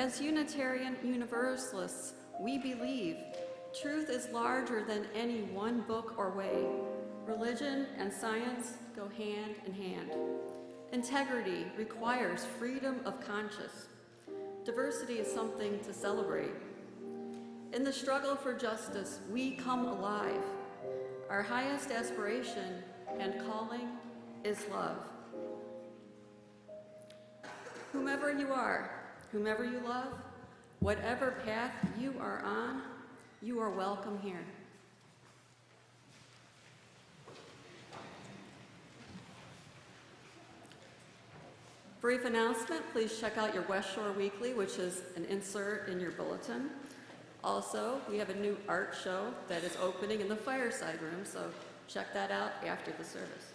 As Unitarian Universalists, we believe truth is larger than any one book or way. Religion and science go hand in hand. Integrity requires freedom of conscience. Diversity is something to celebrate. In the struggle for justice, we come alive. Our highest aspiration and calling is love. Whomever you are, whomever you love, whatever path you are on, you are welcome here. Brief announcement, please check out your West Shore Weekly, which is an insert in your bulletin. Also, we have a new art show that is opening in the fireside room, so check that out after the service.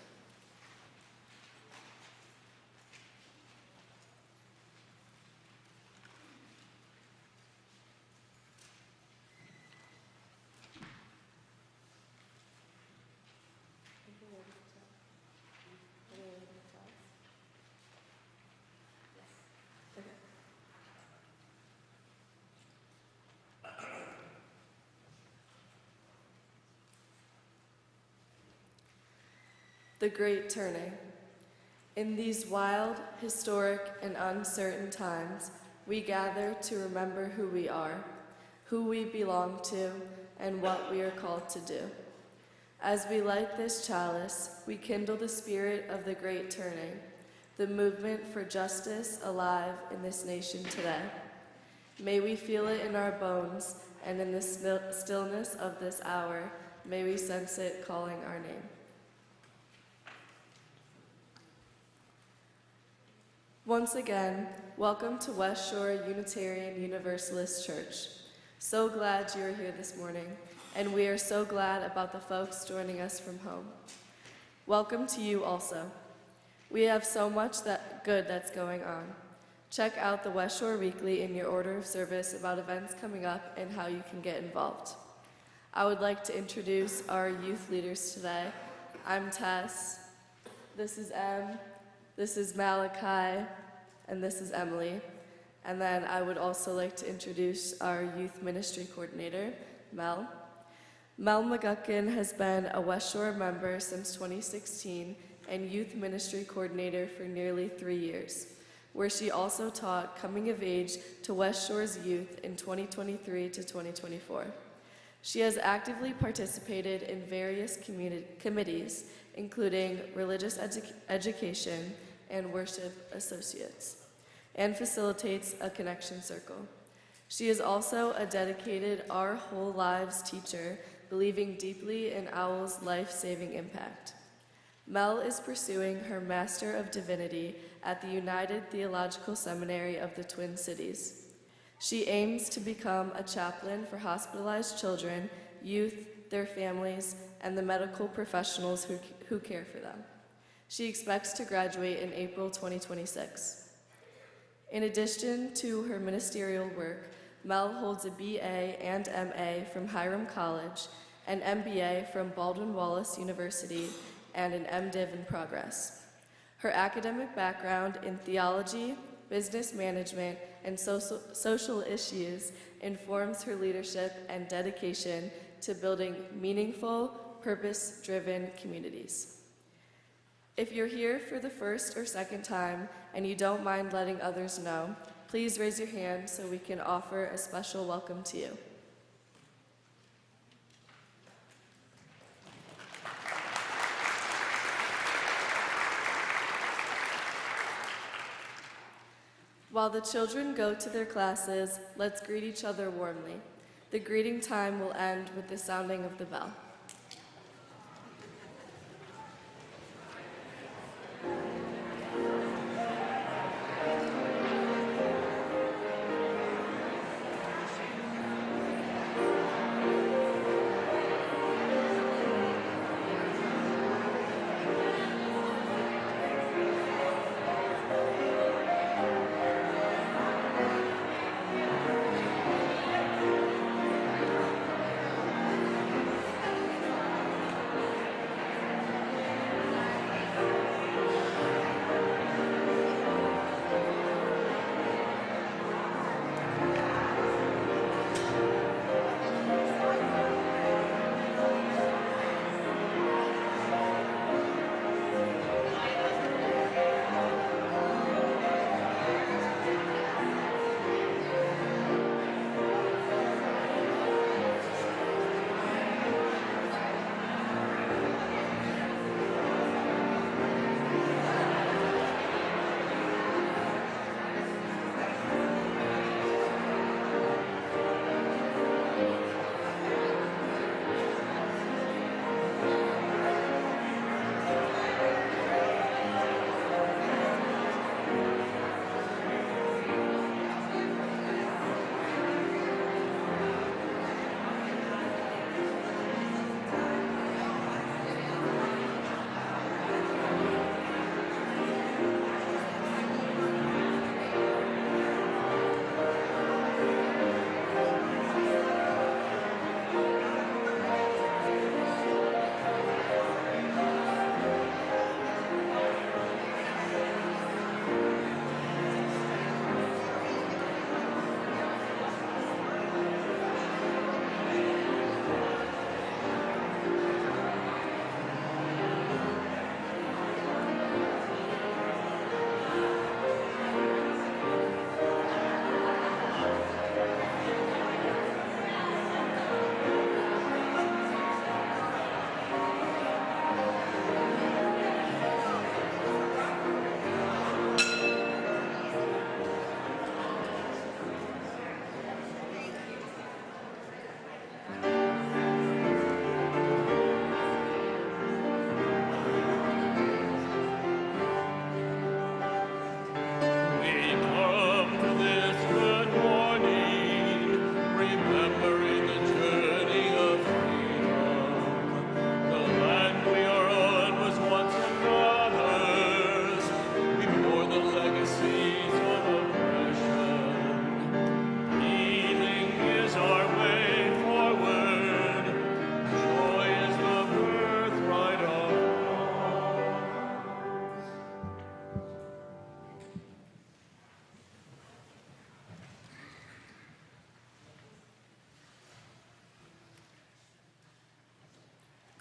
The Great Turning. In these wild, historic, and uncertain times, we gather to remember who we are, who we belong to, and what we are called to do. As we light this chalice, we kindle the spirit of the Great Turning, the movement for justice alive in this nation today. May we feel it in our bones, and in the stillness of this hour, may we sense it calling our name. Once again, welcome to West Shore Unitarian Universalist Church. So glad you are here this morning, and we are so glad about the folks joining us from home. Welcome to you also. We have so much good that's going on. Check out the West Shore Weekly in your order of service about events coming up and how you can get involved. I would like to introduce our youth leaders today. I'm Tess, this is Em, this is Malachi, and this is Emily. And then I would also like to introduce our youth ministry coordinator, Mel. Mel McGuckin has been a West Shore member since 2016 and youth ministry coordinator for nearly 3 years, where she also taught coming of age to West Shore's youth in 2023 to 2024. She has actively participated in various committees, including religious education and worship associates, and facilitates a connection circle. She is also a dedicated Our Whole Lives teacher, believing deeply in OWL's life-saving impact. Mel is pursuing her Master of Divinity at the United Theological Seminary of the Twin Cities. She aims to become a chaplain for hospitalized children, youth, their families, and the medical professionals who care for them. She expects to graduate in April 2026. In addition to her ministerial work, Mel holds a BA and MA from Hiram College, an MBA from Baldwin Wallace University, and an MDiv in progress. Her academic background in theology, business management, and social issues informs her leadership and dedication to building meaningful, purpose-driven communities. If you're here for the first or second time and you don't mind letting others know, please raise your hand so we can offer a special welcome to you. While the children go to their classes, let's greet each other warmly. The greeting time will end with the sounding of the bell.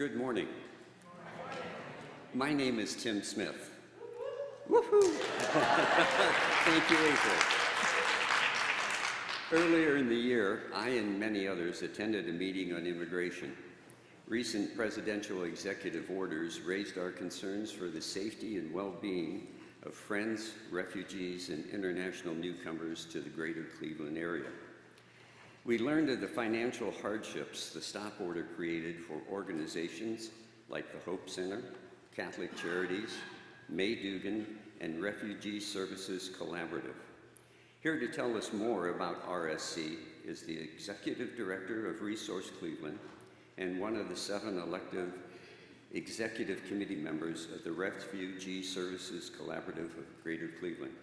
Good morning. My name is Tim Smith. Woohoo! Thank you, April. Earlier in the year, I and many others attended a meeting on immigration. Recent presidential executive orders raised our concerns for the safety and well-being of friends, refugees, and international newcomers to the greater Cleveland area. We learned of the financial hardships the stop order created for organizations like the Hope Center, Catholic Charities, May Dugan, and Refugee Services Collaborative. Here to tell us more about RSC is the Executive Director of Resource Cleveland and one of the 7 elective Executive Committee members of the Refugee Services Collaborative of Greater Cleveland.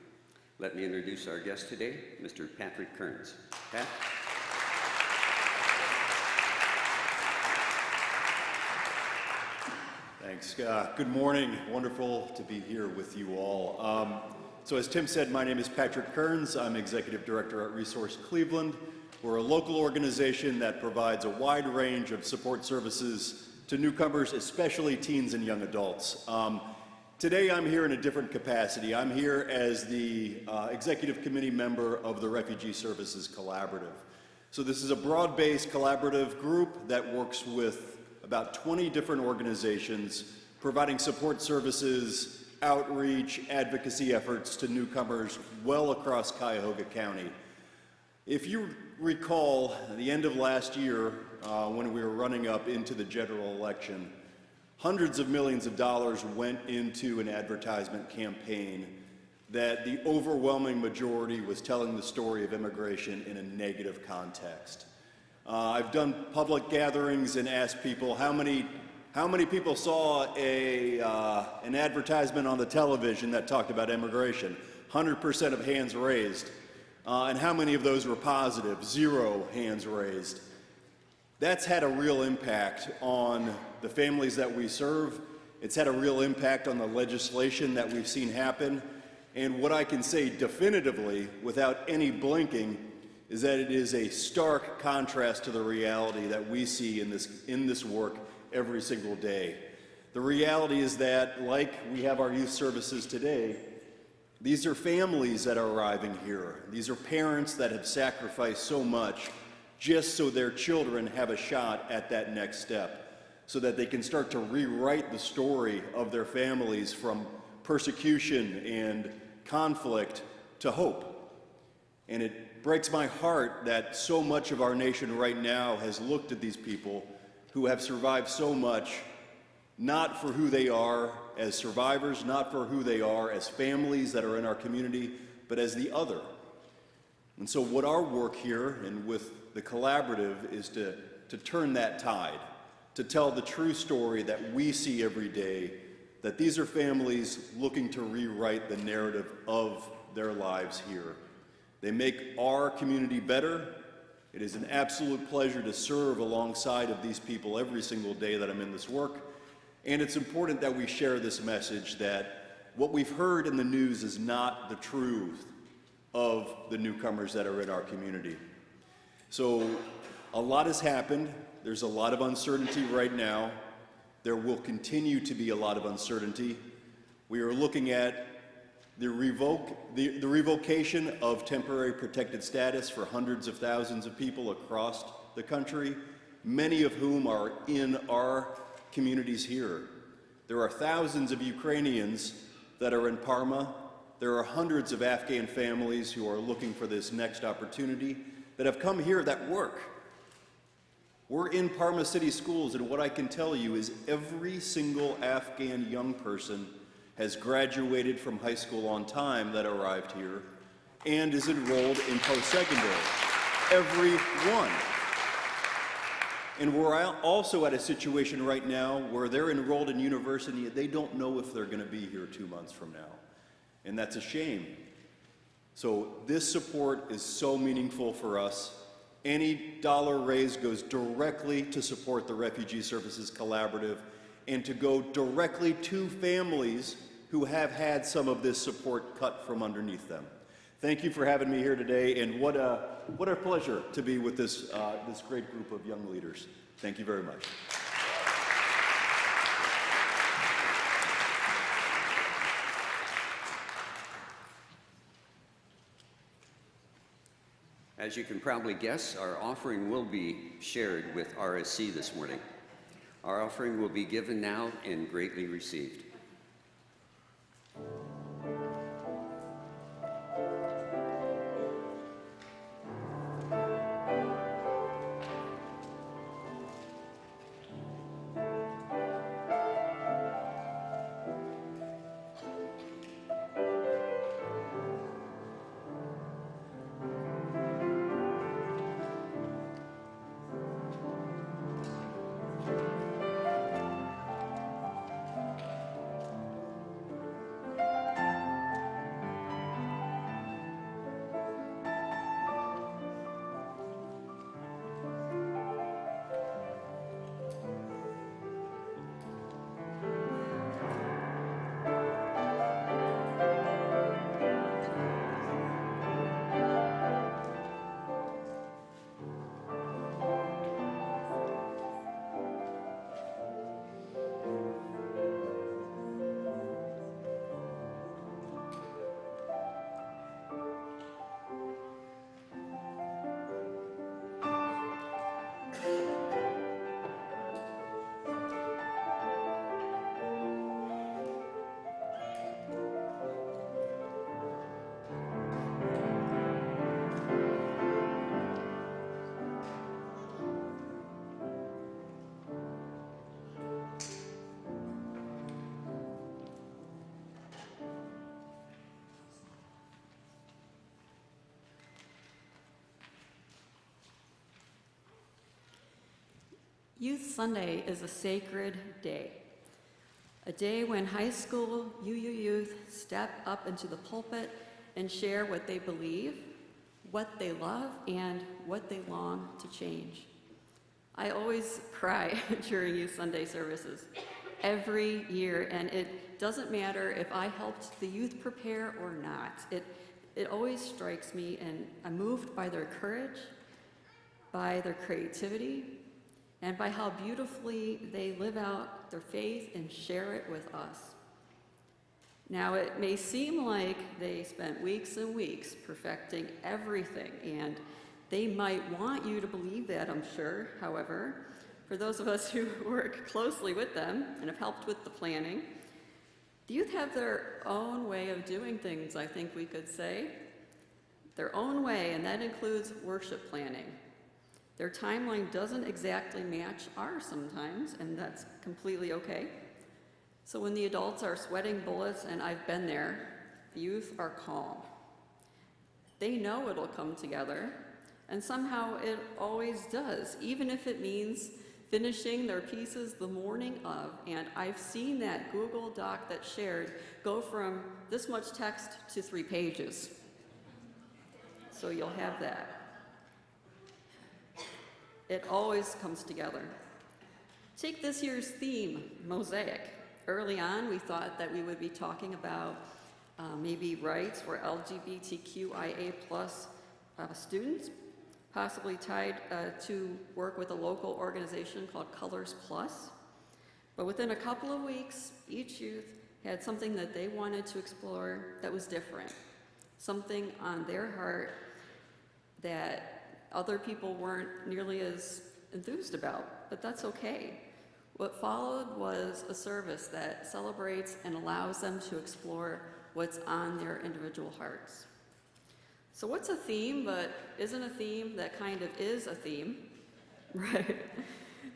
Let me introduce our guest today, Mr. Patrick Kearns. Pat? Thanks. Good morning. Wonderful to be here with you all. So as Tim said, my name is Patrick Kearns. I'm Executive Director at Resource Cleveland. We're a local organization that provides a wide range of support services to newcomers, especially teens and young adults. Today I'm here in a different capacity. I'm here as the Executive Committee member of the Refugee Services Collaborative. So this is a broad-based collaborative group that works with about 20 different organizations providing support services, outreach, advocacy efforts to newcomers well across Cuyahoga County. If you recall, at the end of last year, when we were running up into the general election, hundreds of millions of dollars went into an advertisement campaign that the overwhelming majority was telling the story of immigration in a negative context. I've done public gatherings and asked people how many people saw an advertisement on the television that talked about immigration. 100% of hands raised. And how many of those were positive? 0 hands raised. That's had a real impact on the families that we serve. It's had a real impact on the legislation that we've seen happen. And what I can say definitively, without any blinking, is that it is a stark contrast to the reality that we see in this work every single day. The reality is that, like we have our youth services today, these are families that are arriving here. These are parents that have sacrificed so much just so their children have a shot at that next step, so that they can start to rewrite the story of their families from persecution and conflict to hope. And it breaks my heart that so much of our nation right now has looked at these people who have survived so much, not for who they are as survivors, not for who they are as families that are in our community, but as the other. And so what our work here and with the collaborative is to turn that tide, to tell the true story that we see every day, that these are families looking to rewrite the narrative of their lives here. They make our community better. It is an absolute pleasure to serve alongside of these people every single day that I'm in this work. And it's important that we share this message that what we've heard in the news is not the truth of the newcomers that are in our community. So a lot has happened. There's a lot of uncertainty right now. There will continue to be a lot of uncertainty. We are looking at the revocation of temporary protected status for hundreds of thousands of people across the country, many of whom are in our communities here. There are thousands of Ukrainians that are in Parma. There are hundreds of Afghan families who are looking for this next opportunity that have come here that work. We're in Parma City Schools, and what I can tell you is every single Afghan young person has graduated from high school on time that arrived here and is enrolled in post-secondary. Every one. And we're also at a situation right now where they're enrolled in university and they don't know if they're going to be here 2 months from now. And that's a shame. So this support is so meaningful for us. Any dollar raised goes directly to support the Refugee Services Collaborative and to go directly to families who have had some of this support cut from underneath them. Thank you for having me here today, and what a pleasure to be with this great group of young leaders. Thank you very much. As you can probably guess, our offering will be shared with RSC this morning. Our offering will be given now and greatly received. Youth Sunday is a sacred day, a day when high school UU youth step up into the pulpit and share what they believe, what they love, and what they long to change. I always cry during Youth Sunday services, every year, and it doesn't matter if I helped the youth prepare or not. It always strikes me, and I'm moved by their courage, by their creativity, and by how beautifully they live out their faith and share it with us. Now, it may seem like they spent weeks and weeks perfecting everything, and they might want you to believe that, I'm sure. However, for those of us who work closely with them and have helped with the planning, the youth have their own way of doing things, I think we could say. Their own way, and that includes worship planning. Their timeline doesn't exactly match ours sometimes, and that's completely okay. So when the adults are sweating bullets, and I've been there, the youth are calm. They know it'll come together, and somehow it always does, even if it means finishing their pieces the morning of. And I've seen that Google Doc that's shared go from this much text to 3 pages. So you'll have that. It always comes together. Take this year's theme, Mosaic. Early on, we thought that we would be talking about maybe rights for LGBTQIA+ students, possibly tied to work with a local organization called Colors Plus. But within a couple of weeks, each youth had something that they wanted to explore that was different, something on their heart that other people weren't nearly as enthused about, but that's okay. What followed was a service that celebrates and allows them to explore what's on their individual hearts. So what's a theme but isn't a theme that kind of is a theme? Right?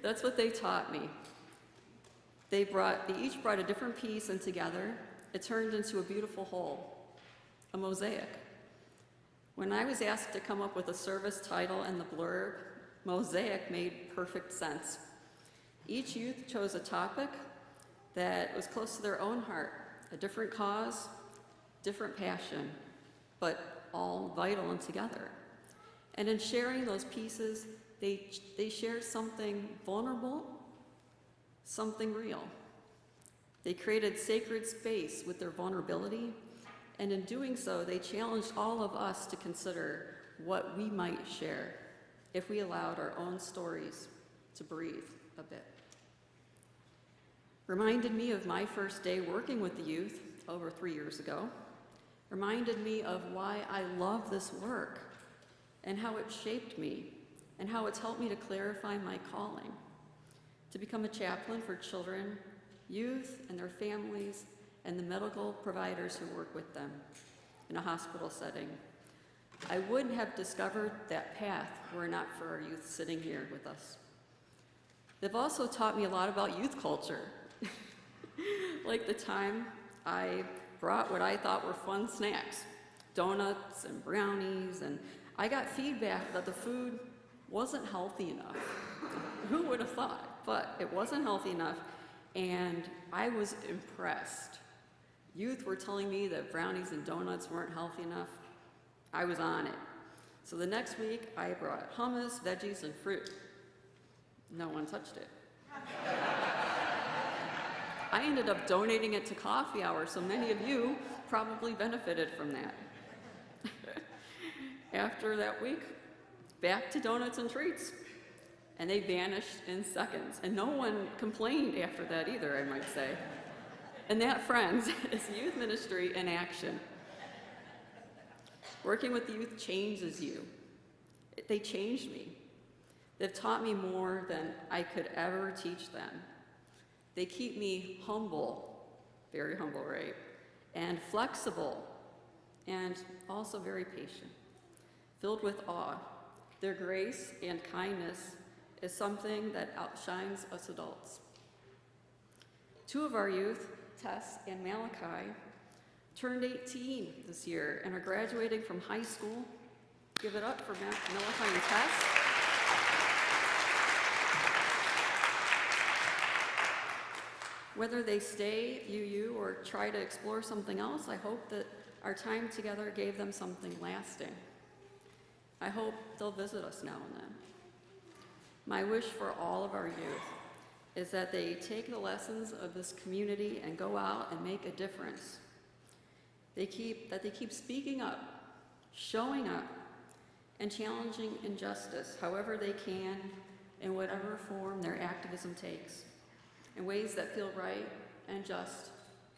That's what they taught me. They each brought a different piece, and together it turned into a beautiful whole, a mosaic. When I was asked to come up with a service title and the blurb, Mosaic made perfect sense. Each youth chose a topic that was close to their own heart, a different cause, different passion, but all vital and together. And in sharing those pieces, they shared something vulnerable, something real. They created sacred space with their vulnerability, and in doing so, they challenged all of us to consider what we might share if we allowed our own stories to breathe a bit. Reminded me of my first day working with the youth over 3 years ago. Reminded me of why I love this work. and how it shaped me, and how it's helped me to clarify my calling, to become a chaplain for children, youth, and their families, and the medical providers who work with them in a hospital setting. I wouldn't have discovered that path were it not for our youth sitting here with us. They've also taught me a lot about youth culture. Like the time I brought what I thought were fun snacks, donuts and brownies, and I got feedback that the food wasn't healthy enough. Who would have thought? But it wasn't healthy enough, and I was impressed. Youth were telling me that brownies and donuts weren't healthy enough. I was on it. So the next week, I brought hummus, veggies, and fruit. No one touched it. I ended up donating it to coffee hour, so many of you probably benefited from that. After that week, back to donuts and treats. And they vanished in seconds. And no one complained after that either, I might say. And that, friends, is youth ministry in action. Working with youth changes you. They changed me. They've taught me more than I could ever teach them. They keep me humble, very humble, right? And flexible, and also very patient, filled with awe. Their grace and kindness is something that outshines us adults. Two of our youth, Tess and Malachi, turned 18 this year and are graduating from high school. Give it up for Malachi and Tess. Whether they stay UU or try to explore something else, I hope that our time together gave them something lasting. I hope they'll visit us now and then. My wish for all of our youth is that they take the lessons of this community and go out and make a difference. That they keep speaking up, showing up, and challenging injustice however they can, in whatever form their activism takes, in ways that feel right and just,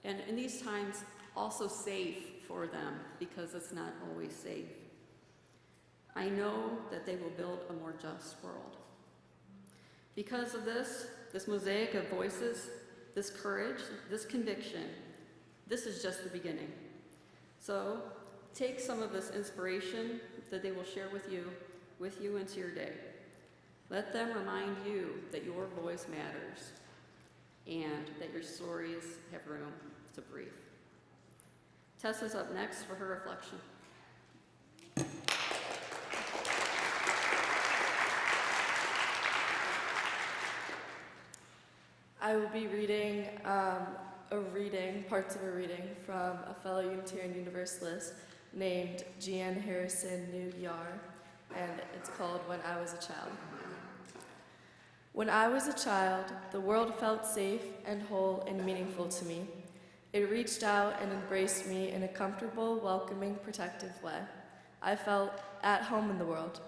and in these times also safe for them, because it's not always safe. I know that they will build a more just world. Because of this mosaic of voices, this courage, this conviction, this is just the beginning. So take some of this inspiration that they will share with you into your day. Let them remind you that your voice matters and that your stories have room to breathe. Tessa's up next for her reflection. I will be reading parts of a reading from a fellow Unitarian Universalist named Jean Harrison New Yar, and it's called When I Was a Child. When I was a child, the world felt safe and whole and meaningful to me. It reached out and embraced me in a comfortable, welcoming, protective way. I felt at home in the world.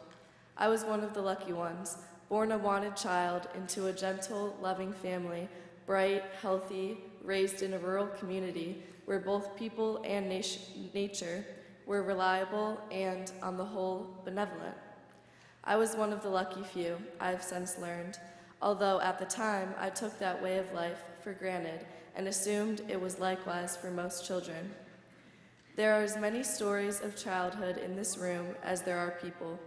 I was one of the lucky ones, born a wanted child into a gentle, loving family, bright, healthy, raised in a rural community where both people and nature were reliable and, on the whole, benevolent. I was one of the lucky few, I have since learned, although at the time I took that way of life for granted and assumed it was likewise for most children. There are as many stories of childhood in this room as there are people.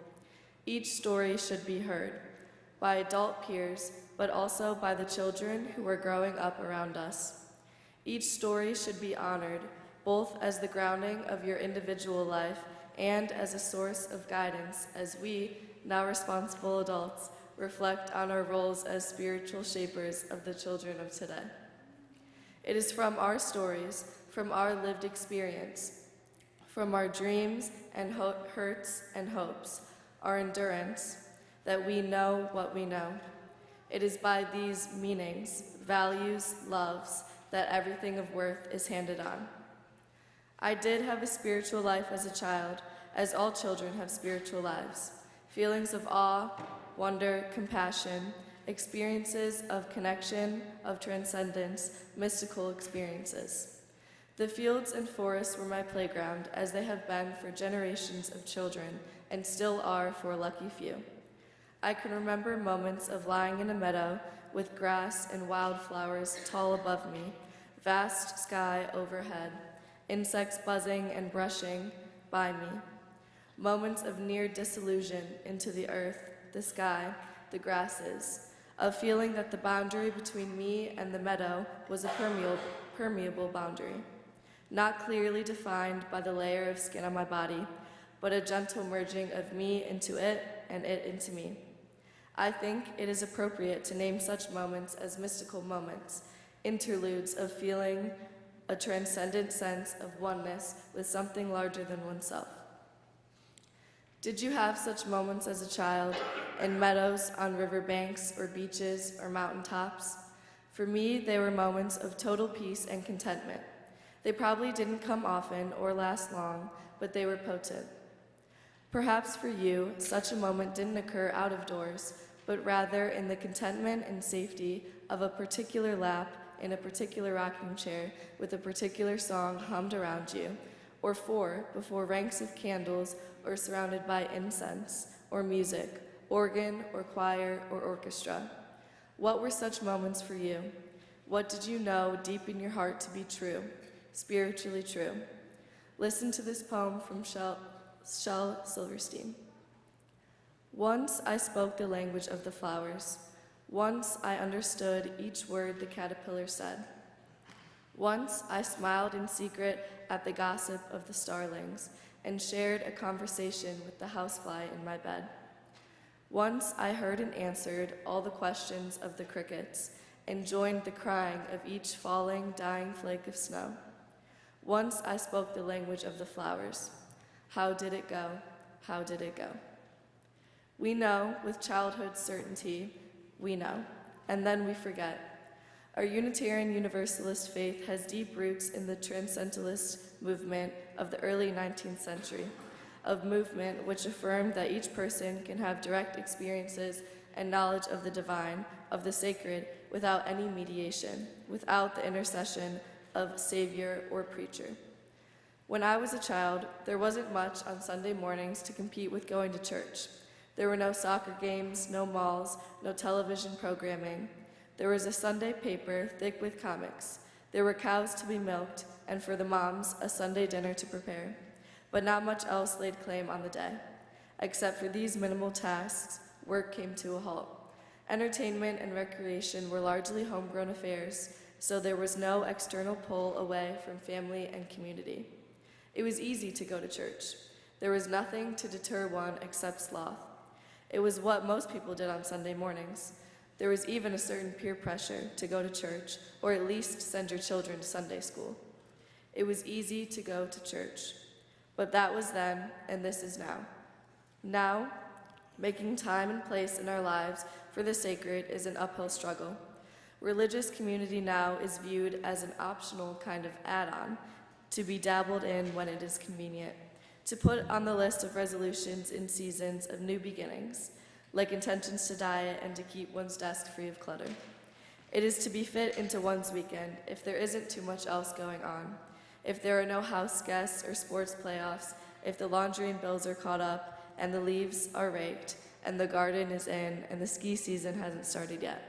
Each story should be heard, by adult peers, but also by the children who are growing up around us. Each story should be honored, both as the grounding of your individual life and as a source of guidance as we, now responsible adults, reflect on our roles as spiritual shapers of the children of today. It is from our stories, from our lived experience, from our dreams and hurts and hopes, our endurance, that we know what we know. It is by these meanings, values, loves, that everything of worth is handed on. I did have a spiritual life as a child, as all children have spiritual lives. Feelings of awe, wonder, compassion, experiences of connection, of transcendence, mystical experiences. The fields and forests were my playground, as they have been for generations of children, and still are for a lucky few. I can remember moments of lying in a meadow with grass and wildflowers tall above me, vast sky overhead, insects buzzing and brushing by me, moments of near disillusion into the earth, the sky, the grasses, of feeling that the boundary between me and the meadow was a permeable boundary, not clearly defined by the layer of skin on my body, but a gentle merging of me into it and it into me. I think it is appropriate to name such moments as mystical moments, interludes of feeling a transcendent sense of oneness with something larger than oneself. Did you have such moments as a child, in meadows, on riverbanks, or beaches, or mountaintops? For me, they were moments of total peace and contentment. They probably didn't come often or last long, but they were potent. Perhaps for you, such a moment didn't occur out of doors, but rather in the contentment and safety of a particular lap in a particular rocking chair with a particular song hummed around you, or four before ranks of candles, or surrounded by incense, or music, organ, or choir, or orchestra. What were such moments for you? What did you know deep in your heart to be true, spiritually true? Listen to this poem from Shel Silverstein. Once I spoke the language of the flowers. Once I understood each word the caterpillar said. Once I smiled in secret at the gossip of the starlings and shared a conversation with the housefly in my bed. Once I heard and answered all the questions of the crickets and joined the crying of each falling, dying flake of snow. Once I spoke the language of the flowers. How did it go? How did it go? We know with childhood's certainty, we know, and then we forget. Our Unitarian Universalist faith has deep roots in the Transcendentalist movement of the early 19th century, a movement which affirmed that each person can have direct experiences and knowledge of the divine, of the sacred, without any mediation, without the intercession of savior or preacher. When I was a child, there wasn't much on Sunday mornings to compete with going to church. There were no soccer games, no malls, no television programming. There was a Sunday paper thick with comics. There were cows to be milked, and for the moms, a Sunday dinner to prepare. But not much else laid claim on the day. Except for these minimal tasks, work came to a halt. Entertainment and recreation were largely homegrown affairs, so there was no external pull away from family and community. It was easy to go to church. There was nothing to deter one except sloth. It was what most people did on Sunday mornings. There was even a certain peer pressure to go to church, or at least send your children to Sunday school. It was easy to go to church. But that was then, and this is now. Now, making time and place in our lives for the sacred is an uphill struggle. Religious community now is viewed as an optional kind of add-on, to be dabbled in when it is convenient, to put on the list of resolutions in seasons of new beginnings, like intentions to diet and to keep one's desk free of clutter. It is to be fit into one's weekend if there isn't too much else going on, if there are no house guests or sports playoffs, if the laundry and bills are caught up, and the leaves are raked, and the garden is in, and the ski season hasn't started yet.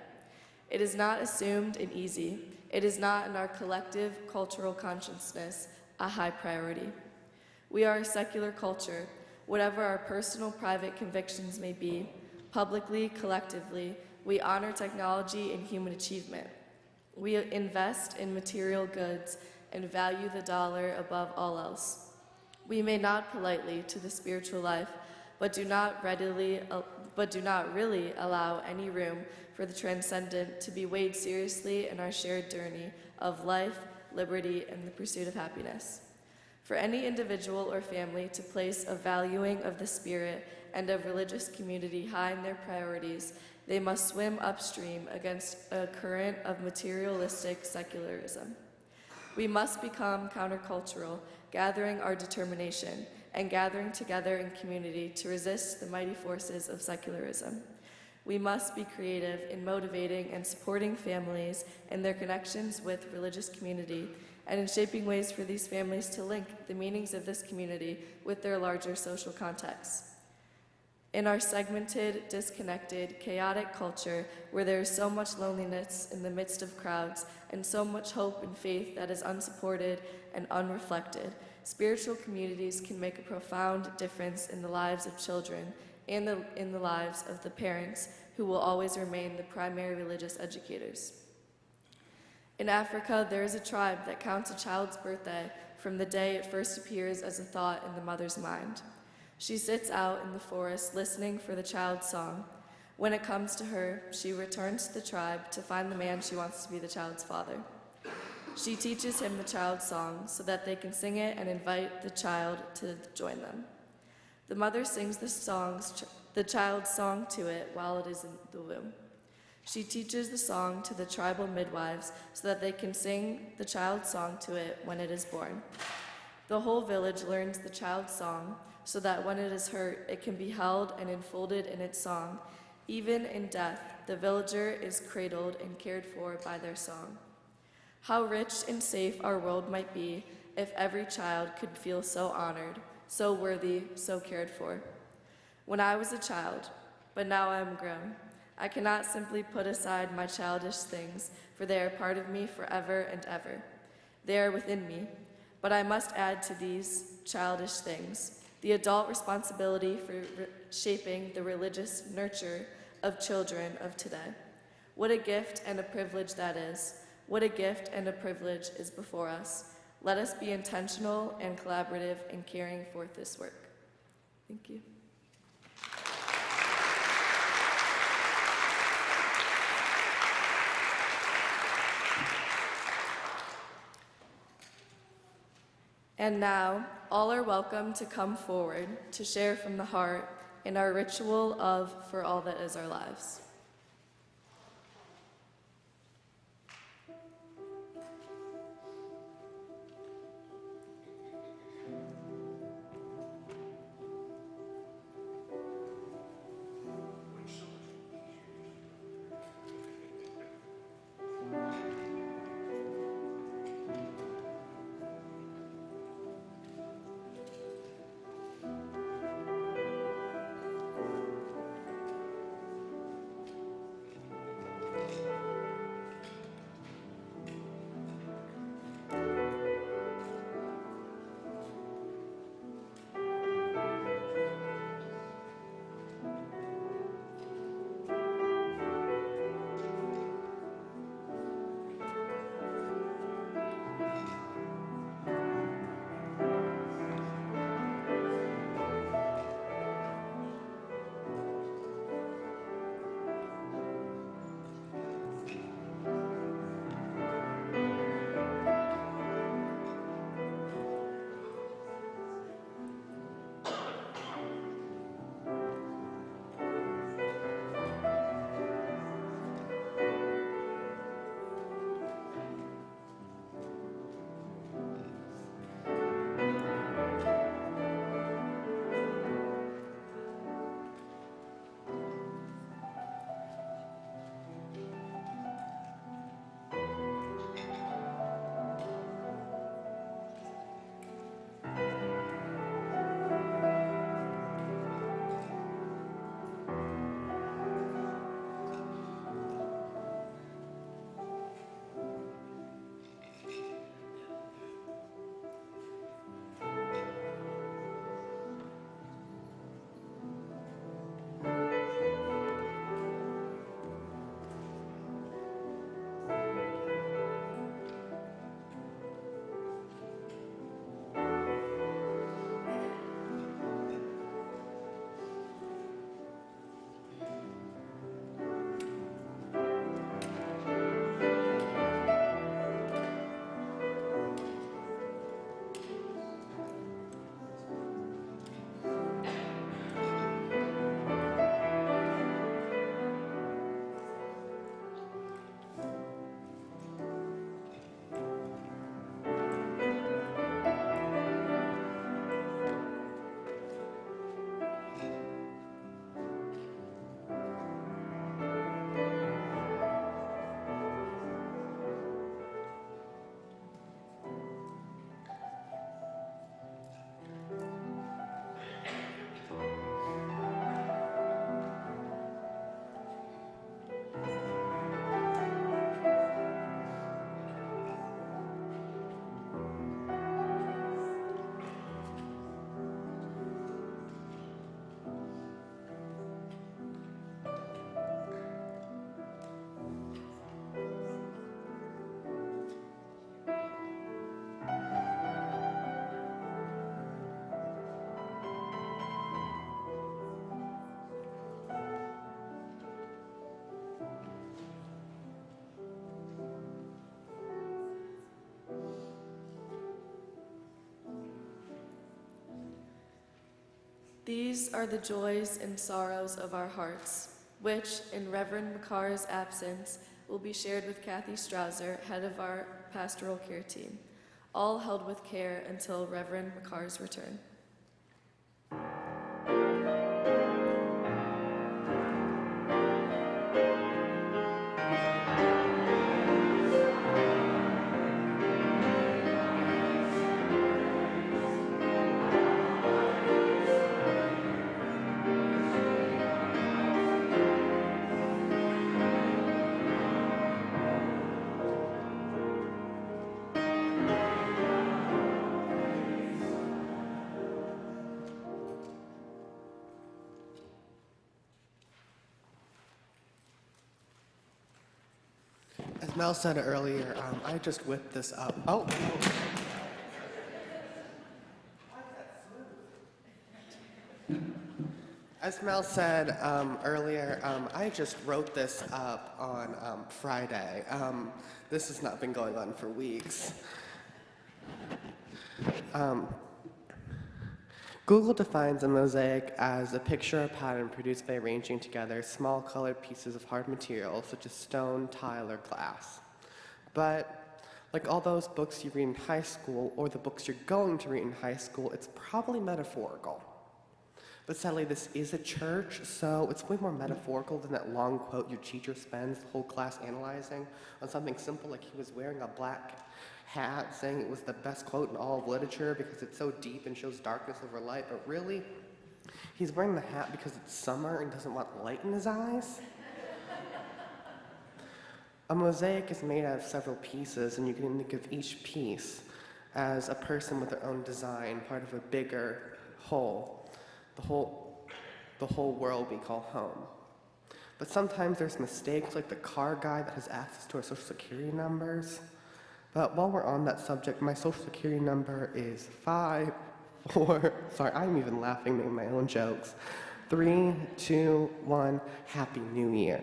It is not assumed and easy. It is not in our collective cultural consciousness a high priority. We are a secular culture. Whatever our personal, private convictions may be, publicly, collectively, we honor technology and human achievement. We invest in material goods and value the dollar above all else. We may nod politely to the spiritual life, but do not really allow any room for the transcendent to be weighed seriously in our shared journey of life, liberty, and the pursuit of happiness. For any individual or family to place a valuing of the spirit and of religious community high in their priorities, they must swim upstream against a current of materialistic secularism. We must become countercultural, gathering our determination and gathering together in community to resist the mighty forces of secularism. We must be creative in motivating and supporting families in their connections with religious community and in shaping ways for these families to link the meanings of this community with their larger social contexts. In our segmented, disconnected, chaotic culture where there is so much loneliness in the midst of crowds and so much hope and faith that is unsupported and unreflected, spiritual communities can make a profound difference in the lives of children and in the lives of the parents who will always remain the primary religious educators. In Africa, there is a tribe that counts a child's birthday from the day it first appears as a thought in the mother's mind. She sits out in the forest listening for the child's song. When it comes to her, she returns to the tribe to find the man she wants to be the child's father. She teaches him the child's song so that they can sing it and invite the child to join them. The mother sings the child's song to it while it is in the womb. She teaches the song to the tribal midwives so that they can sing the child's song to it when it is born. The whole village learns the child's song so that when it is hurt, it can be held and enfolded in its song. Even in death, the villager is cradled and cared for by their song. How rich and safe our world might be if every child could feel so honored, so worthy, so cared for. When I was a child, but now I am grown, I cannot simply put aside my childish things, for they are part of me forever and ever. They are within me, but I must add to these childish things the adult responsibility for shaping the religious nurture of children of today. What a gift and a privilege that is. What a gift and a privilege is before us. Let us be intentional and collaborative in carrying forth this work. Thank you. And now, all are welcome to come forward to share from the heart in our ritual of For All That Is Our Lives. These are the joys and sorrows of our hearts, which, in Reverend McCarr's absence, will be shared with Kathy Strauser, head of our pastoral care team, all held with care until Reverend McCarr's return. As Mel said earlier, I just whipped this up. Oh. As Mel said earlier, I just wrote this up on Friday. This has not been going on for weeks. Google defines a mosaic as a picture or pattern produced by arranging together small colored pieces of hard material such as stone, tile, or glass. But like all those books you read in high school or the books you're going to read in high school, it's probably metaphorical. But sadly, this is a church, so it's way more metaphorical than that long quote your teacher spends the whole class analyzing on something simple like he was wearing a black hat saying it was the best quote in all of literature because it's so deep and shows darkness over light, but really, he's wearing the hat because it's summer and doesn't want light in his eyes. A mosaic is made out of several pieces, and you can think of each piece as a person with their own design, part of a bigger whole, the whole world we call home. But sometimes there's mistakes, like the car guy that has access to our social security numbers. But while we're on that subject, my social security number is 5, 4, sorry, I'm even laughing making my own jokes. 3, 2, 1, Happy New Year.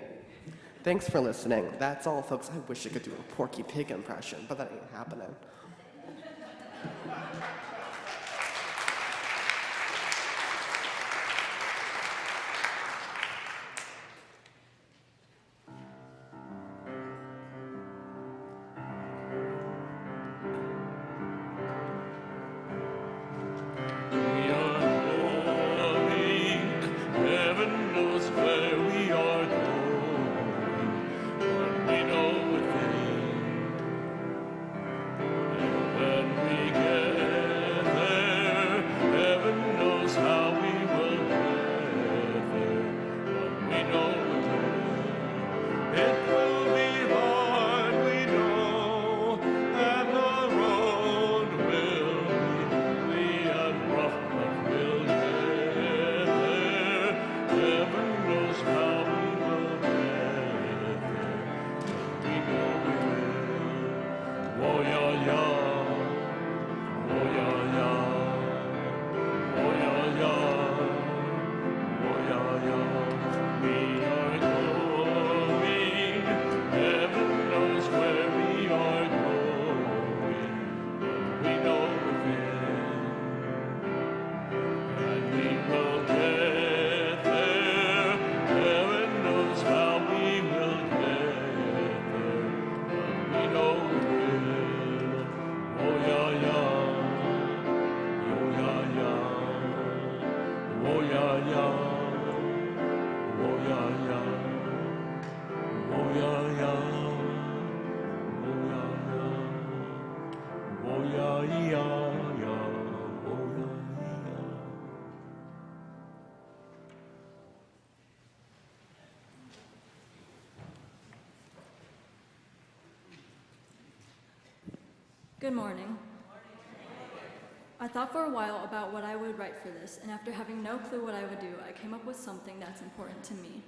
Thanks for listening. That's all, folks. I wish I could do a Porky Pig impression, but that ain't happening. Good morning. I thought for a while about what I would write for this, and after having no clue what I would do, I came up with something that's important to me.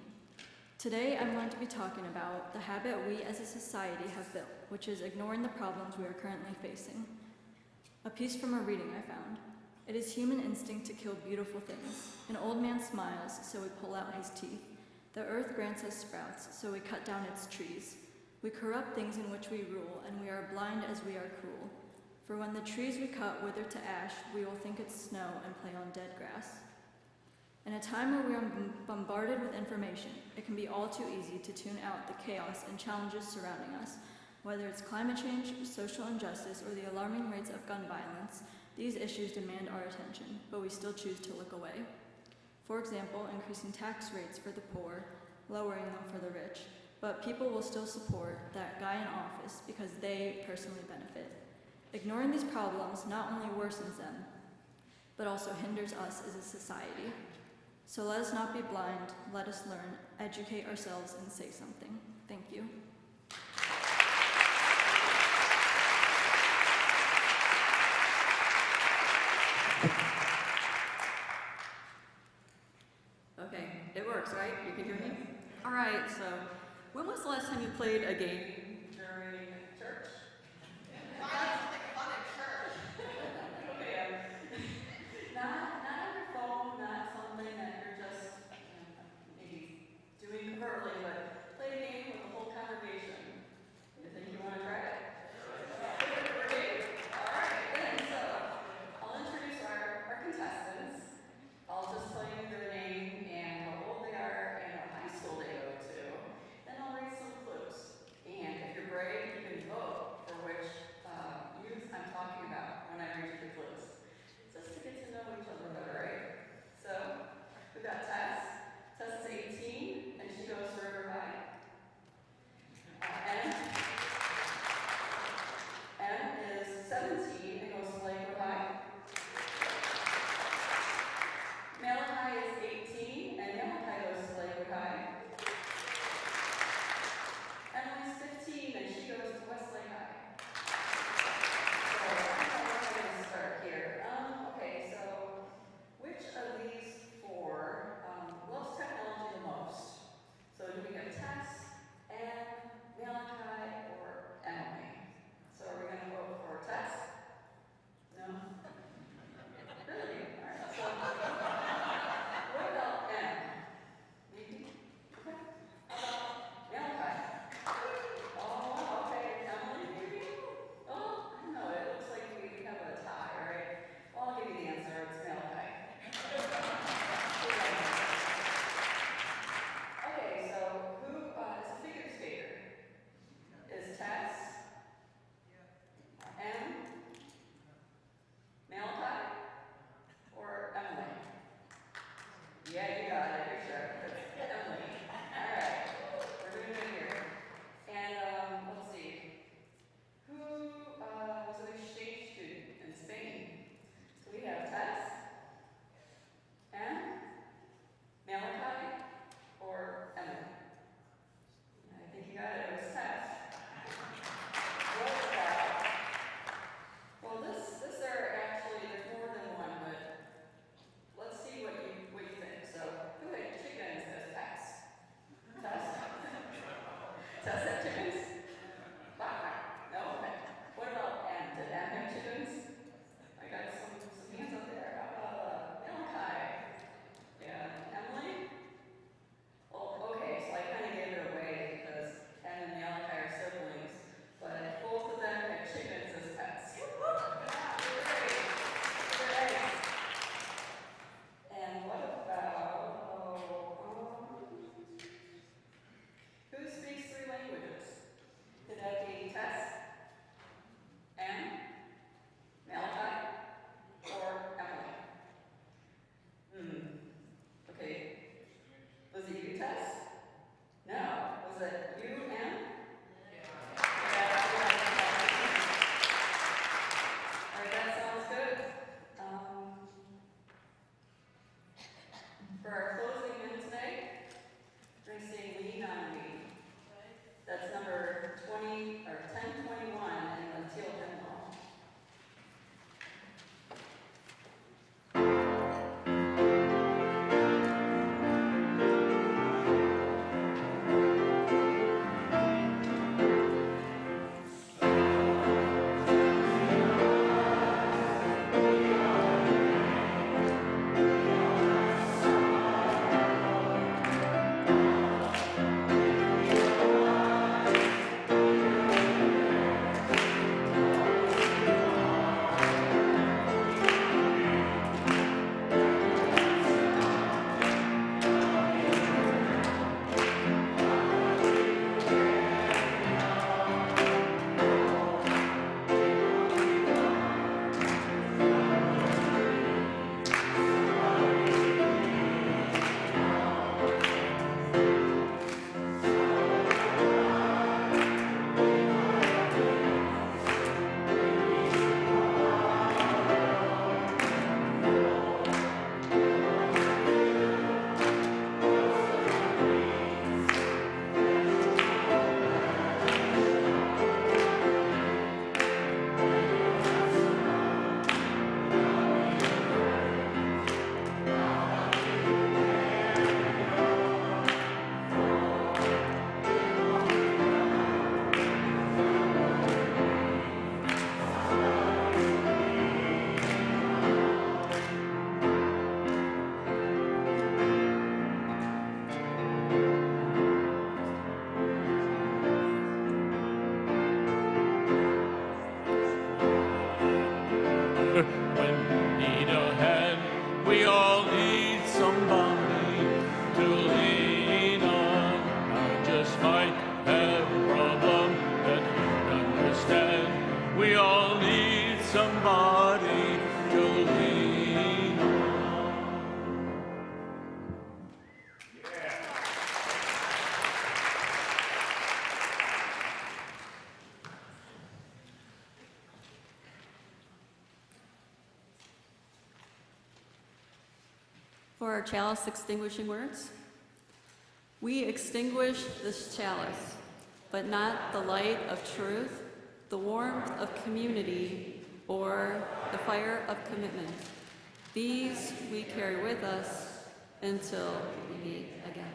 Today, I'm going to be talking about the habit we as a society have built, which is ignoring the problems we are currently facing. A piece from a reading I found. It is human instinct to kill beautiful things. An old man smiles, so we pull out his teeth. The earth grants us sprouts, so we cut down its trees. We corrupt things in which we rule, and we are blind as we are cruel. For when the trees we cut wither to ash, we will think it's snow and play on dead grass. In a time where we are bombarded with information, it can be all too easy to tune out the chaos and challenges surrounding us. Whether it's climate change, social injustice, or the alarming rates of gun violence, these issues demand our attention, but we still choose to look away. For example, increasing tax rates for the poor, lowering them for the rich, but people will still support that guy in office because they personally benefit. Ignoring these problems not only worsens them, but also hinders us as a society. So let us not be blind, let us learn, educate ourselves, and say something. Thank you. Okay, it works, right? You can hear me? All right, so when was the last time you played a game during church? Okay, not on your phone, not something that you're just maybe doing covertly, but play a game with the whole congregation. You think you want to try it? Okay, all right, then, so I'll introduce our contestants. I'll just tell you their name and how old they are and what high school they go to. Then I'll read some clues. And when we need a hand. We all need somebody to lean on. I just might have a problem that you understand. We all need somebody to lean on. For our chalice extinguishing words, we extinguish this chalice, but not the light of truth, the warmth of community, or the fire of commitment. These we carry with us until we meet again.